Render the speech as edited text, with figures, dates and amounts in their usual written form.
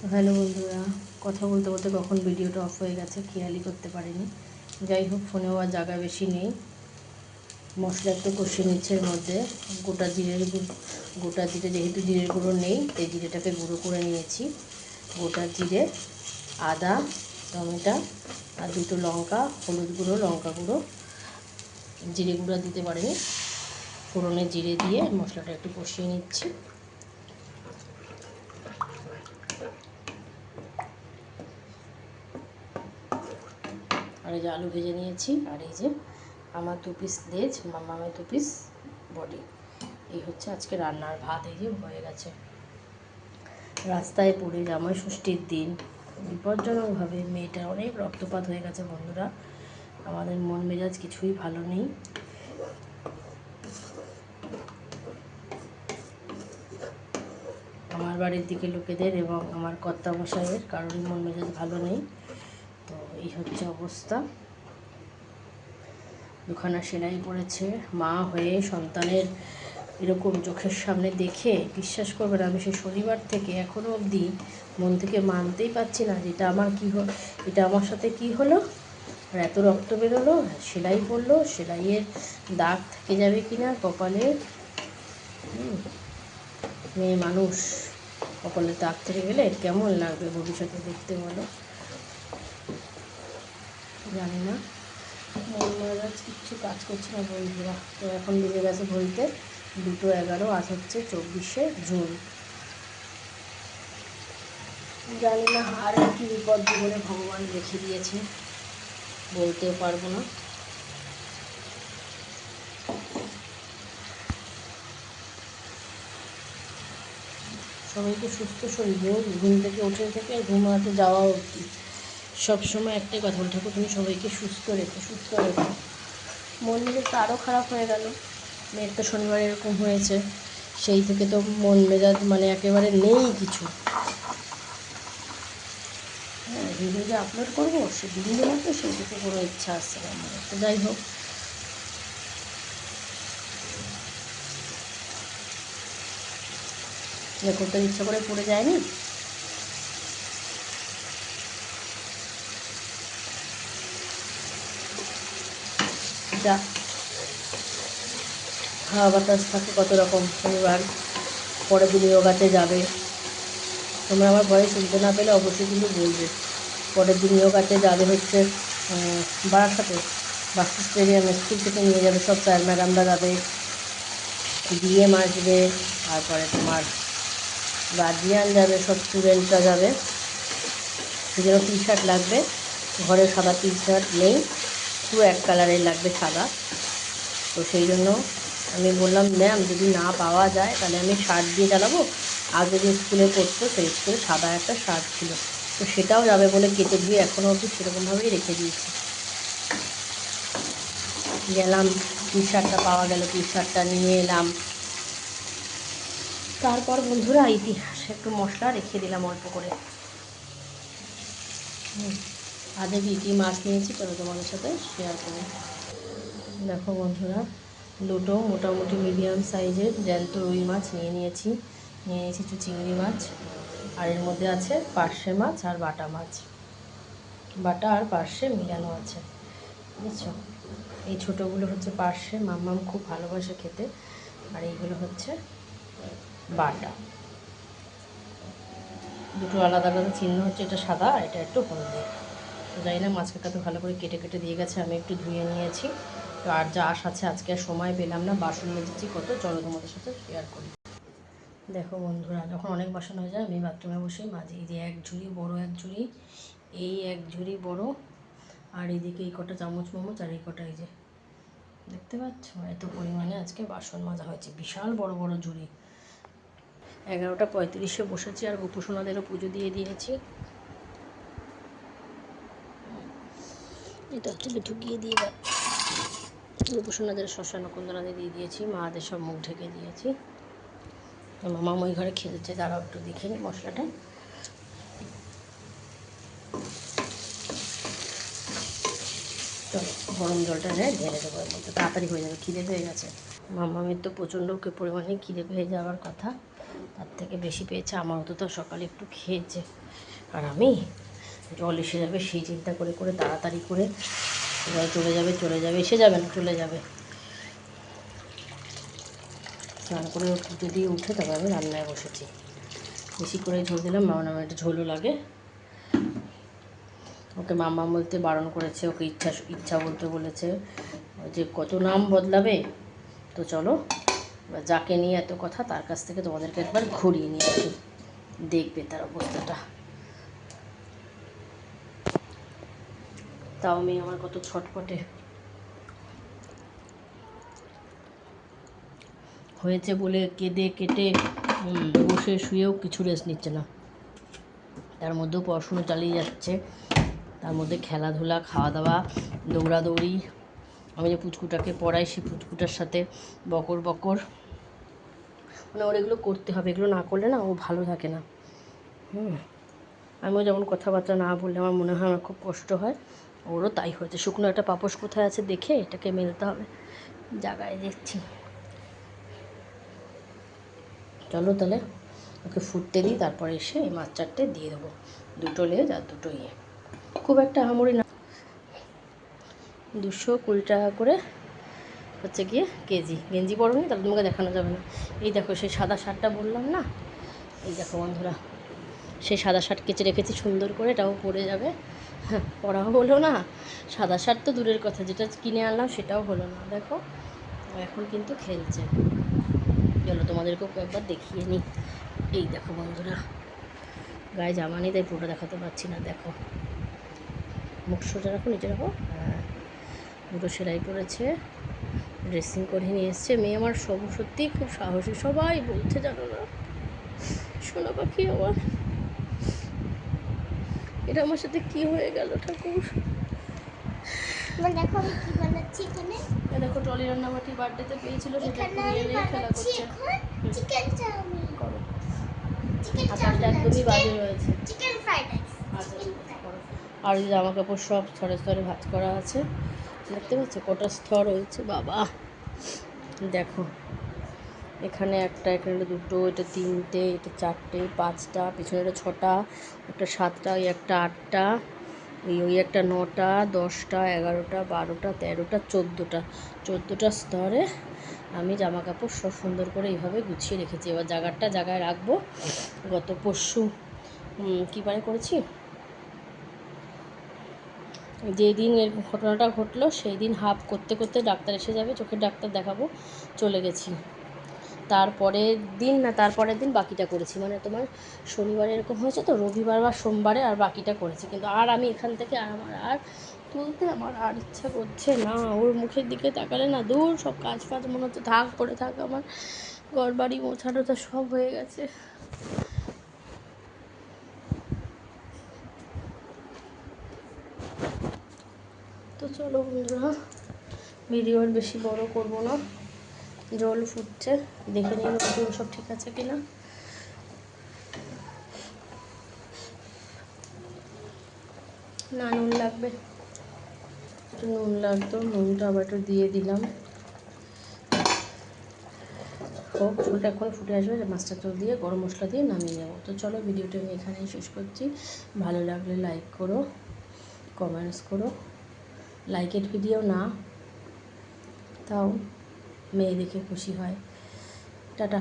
Hello বন্ধুরা, কথা বলতে বলতে কখন ভিডিওটা অফ হয়ে গেছে খেয়ালই করতে পারিনি। যাই হোক, ফোনেও আর জায়গা বেশি নেই। মশলা একটু কষিয়ে নিচ্ছে। এর মধ্যে গোটা জিরে, যেহেতু জিরের গুঁড়ো নেই তাই জিরেটাকে গুঁড়ো করে নিয়েছি। গোটা জিরে, আদা, টমেটো আর দুটো লঙ্কা, হলুদ গুঁড়ো, লঙ্কা গুঁড়ো, জিরে গুঁড়ো দিতে পারিনি। ফোড়নে জিরে দিয়ে মশলাটা একটু কষিয়ে নিচ্ছি। আর এই যে আলু ভেজে নিয়েছি, আর এই যে আমার 2 পিস লেজ, মামামের 2 পিস বডি। এই হচ্ছে আজকে রান্নার ভাত। এই যে হয়ে গেছে। রাস্তায় পড়ে জামাই ষষ্ঠীর দিন বিপজ্জনকভাবে মেয়েটার অনেক রক্তপাত হয়ে গেছে বন্ধুরা। আমাদের মন মেজাজ কিছুই ভালো নেই। আমার বাড়ির দিকে লোকেদের এবং আমার কর্তামশাইয়ের কারোরই মন মেজাজ ভালো নেই। তো এই হচ্ছে অবস্থা। দুখানা সেলাই পড়েছে। মা হয়ে সন্তানের এরকম চোখের সামনে দেখে বিশ্বাস করবেন, আমি সেই শনিবার থেকে এখনও অবধি মন থেকে মানতেই পারছি না যে এটা আমার সাথে কি হলো। আর এত রক্ত বেরোলো, সেলাই পড়লো, সেলাইয়ের দাগ থেকে যাবে কিনা কপালে। মেয়ে মানুষ, কপালে দাগ থেকে গেলে কেমন লাগবে ভবিষ্যতে দেখতে বলো। জানি না, মন মেজাজ কিচ্ছু কাজ করছে না বন্ধুরা। তো এখন বেজে গেছে ঘড়িতে 2:11। আজ হচ্ছে 24শে জুন। জানি না আর কি বিপদ জীবনে ভগবান রেখে দিয়েছে, বলতেও পারবো না। সবাইকে সুস্থ শরীর হোক। ঘুম থেকে উঠে থেকে ঘুমাতে যাওয়া অবধি সবসময় একটাই কথা বলে, ঠাকুর তুমি সবাইকে সুস্থ রেখো, সুস্থ রেখো। মন মেজাজ তো আরও খারাপ হয়ে গেল। মেয়ের তো শনিবার এরকম হয়েছে, সেই থেকে তো মন মেজাজ মানে একেবারে নেই কিছু। হ্যাঁ, ভিডিও যে আপলোড করবো সে দিন তো সেই থেকে কোনো ইচ্ছা আসছে না আমার। তো যাই হোক, করতে ইচ্ছা করে পড়ে যায়নি। যা হাওয়া বাতাস থাকে কত রকম। শনিবার পরের দিন যোগাতে যাবে। তোমরা আমার ভয়ে শুনতে না পেলে অবশ্যই কিন্তু বলবে। পরের দিন যোগাতে যাবে হচ্ছে বারাসাতে, বাসু স্টেডিয়ামে। স্কুল থেকে নিয়ে যাবে সব স্যার ম্যাডামরা যাবে, ডিএম আসবে, তারপরে তোমার গার্জিয়ান যাবে, সব স্টুডেন্টরা যাবে। সেজন্য টি শার্ট লাগবে। ঘরে সাদা টি শার্ট নেই, পুরো এক কালারের লাগবে, সাদা। তো সেই জন্য আমি বললাম, ম্যাম যদি না পাওয়া যায় তাহলে আমি শার্ট দিয়ে চালাবো। আগে যে স্কুলে পড়তো সেই স্কুলে সাদা একটা শার্ট ছিল, তো সেটাও যাবে বলে কেটে দিয়ে এখনও অবধি সেরকমভাবেই রেখে দিয়েছি। গেলাম, টি শার্টটা পাওয়া গেল, টি শার্টটা নিয়ে এলাম। তারপর বন্ধুরা ইতিহাস একটু মশলা রেখে দিলাম অল্প করে। আধে বিটি মাছ নিয়েছি, চলো তোমাদের সাথে শেয়ার করি। দেখো বন্ধুরা, দুটো মোটামুটি মিডিয়াম সাইজের জ্যান্ত রুই মাছ নিয়েছি একটু চিংড়ি মাছ, আর এর মধ্যে আছে পার্শে মাছ আর বাটা মাছ। বাটা আর পার্শে মিলানো আছে, বুঝছো। এই ছোটোগুলো হচ্ছে পার্শে, মাম্মাম খুব ভালোবাসে খেতে। আর এইগুলো হচ্ছে বাটা। দুটো আলাদা আলাদা চিহ্ন হচ্ছে, এটা সাদা আর এটা একটু হলদে। তো জানি না, মাছ কাকা তো ভালো করে কেটে কেটে দিয়ে গেছে, আমি একটু ধুয়ে নিয়েছি। তো আর যা আছে আজকে আর সময় পেলাম না, বাসন মেজেছি কত, চলো তোমাদের সাথে শেয়ার করি। দেখো বন্ধুরা, যখন অনেক বাসন হয়ে যায় আমি বাথরুমে বসেই মাজি। এই যে এক ঝুড়ি বড়, এক ঝুড়ি, এই এক ঝুড়ি বড়, আর এইদিকে এই কটা চামচ মামচ, আর এই কটা, এই যে দেখতে পাচ্ছ, এত পরিমাণে আজকে বাসন মাজা হয়েছে, বিশাল বড় বড় ঝুড়ি। 11:35 বসেছি, আর গোপুসোনাদেরও পুজো দিয়ে দিয়েছি। এটা হচ্ছে ঠুকিয়ে দিয়ে গোপুসোনাদের শ্মশান কুন্দনাদের দিয়ে দিয়েছি, মাদের সব মুখ ঢেকে দিয়েছি। মামা ওই ঘরে খেলছে, তারাও একটু দেখে নি মশলাটা। চলো গরম জলটা ঢেলে দেবো, এর মধ্যে তাড়াতাড়ি হয়ে যাবে, খিদে পেয়ে গেছে। মামামের তো প্রচণ্ড পরিমাণে খিদে পেয়ে যাওয়ার কথা। তার থেকে বেশি পেয়েছে। আমারও তো সকালে একটু খেয়েছে, আর আমি জল এসে যাবে সেই চিন্তা করে করে তাড়াতাড়ি করে জল চলে যাবে, এসে যাবে না, চলে যাবে। স্নান করে পুজো দিয়ে উঠে তবে আমি রান্নায় বসেছি। বেশি করে ঝোল দিলাম, আমার একটু ঝোলও লাগে। ওকে মাম্মা বলতে বারণ করেছে, ওকে ইচ্ছা বলতে বলেছে যে কত নাম বদলাবে। তো চলো যাকে নিয়ে এত কথা তার কাছ থেকে তোমাদেরকে একবার ঘুরিয়ে নিয়ে আসি, দেখবে তার অবস্থাটা। তাও মেয়ে আমার কত ছটপটে হয়েছে বলে কেঁদে কেটে বসে শুয়েও কিছু রেস্ট নিচ্ছে না। তার মধ্যেও পড়াশুনো চালিয়ে যাচ্ছে, তার মধ্যে খেলাধুলা, খাওয়া দাওয়া, দৌড়াদৌড়ি। আমি যে পুচকুটাকে পড়াই সেই পুচকুটার সাথে বকর বকর, মানে ওর এগুলো করতে হবে, এগুলো না করলে না ও ভালো থাকে না। আমিও যেমন কথাবার্তা না বললে আমার মনে হয় আমার খুব কষ্ট হয়, ওরও তাই হয়েছে। শুকনো একটা পাপোশ কোথায় আছে দেখে এটাকে মেলতে হবে, জায়গায় দেখছি। চলো তাহলে ওকে ফুটতে দিই, তারপরে এসে এই মাছ চারটে দিয়ে দেবো, 2টো লেজ আর 2টো ইয়ে। খুব একটা আহামরি না, 220 টাকা করে হচ্ছে গিয়ে কেজি। গেঞ্জি পরোনি তাহলে তোমাকে দেখানো যাবে না। এই দেখো সেই সাদা শার্টটা বললাম না, এই দেখো বন্ধুরা, সেই সাদা শার্ট কেচে রেখেছি সুন্দর করে, এটাও পরে যাবে। হ্যাঁ, পরাও হলো না, সাদা শার্ট তো দূরের কথা, যেটা কিনে আনলাম সেটাও হলো না। দেখো এখন কিন্তু খেলছে। চলো তোমাদেরকেও কয়েকবার দেখিয়ে নিই। এই দেখো বন্ধুরা, গায়ে জামা নেই তাই পুরোটা দেখাতে পারছি না। দেখো মুখ সোজা রাখো, নিচে রাখো। হ্যাঁ, দুটো সেলাই পড়েছে, ড্রেসিং করে নিয়ে এসছে। মেয়ে আমার সত্যিই খুব সাহসী, সবাই বলছে জানো না, শোনো পাখি আমার, এটা আমার সাথে কি হয়ে গেল ঠাকুর। দেখো আমি কি বানাচ্ছি এখানে, দেখো টলি রান্নাবাটি বার্থডেতে পেয়েছিল, সেটা নিয়ে নিয়ে খেলা করছে। চিকেন চাউমিন করো, আকাশটা একদমই বাজে রয়েছে। চিকেন ফ্রাইড রাইস, আচ্ছা ঠিক আছে করো। আর এই জামা কাপড় সব স্তরে স্তরে ভাঁজ করা আছে, দেখতে পাচ্ছ কটা স্তর হয়েছে বাবা। দেখো এখানে একটা, এখানে 2টো, এটা 3টে, এটা 4টে, 5টা, পিছনে একটা 6টা, একটা 7টা, ওই একটা 8টা, ওই একটা 9টা, 10টা, 11টা, 12টা, 13টা, 14টা স্তরে আমি জামা কাপড় সব সুন্দর করে এইভাবে গুছিয়ে রেখেছি। এবার জায়গায় রাখবো। গত পরশু কী বারে করেছি, যেদিন এর ঘটনাটা ঘটলো সেই দিন হাফ করতে করতে ডাক্তার এসে যাবে, চোখের ডাক্তার দেখাবো, চলে গেছি। তারপরের দিন বাকিটা করেছি, মানে তোমার শনিবারে এরকম হয়েছে তো, রবিবার বা সোমবারে আর বাকিটা করেছি। কিন্তু আর আমি এখান থেকে আর তুলতে আমার আর ইচ্ছা করছে না। ওর মুখের দিকে তাকালে না, দূর সব কাজ ফাজ মনে হচ্ছে থাক পড়ে থাক, আমার ঘর বাড়ি মোছা টোছা সব হয়ে গেছে। তো চলো বন্ধুরা, ভিডিও আর বেশি বড় করব না, জল ফুটছে, দেখে নিন নতুন সব ঠিক আছে কিনা। না নুন লাগবে, একটু নুন লাগতো, নুনটা আবার একটু দিয়ে দিলাম। হোক, ঝোলটা এখন ফুটে আসবে, মাছটা তো দিয়ে গরম মশলা দিয়ে নামিয়ে নেবো। তো চলো ভিডিওটা আমি এখানেই শেষ করছি। ভালো লাগলে লাইক করো, কমেন্টস করো। লাইকের ভিডিও না, তাও মেয়ে দেখে খুশি হয়। টাটা।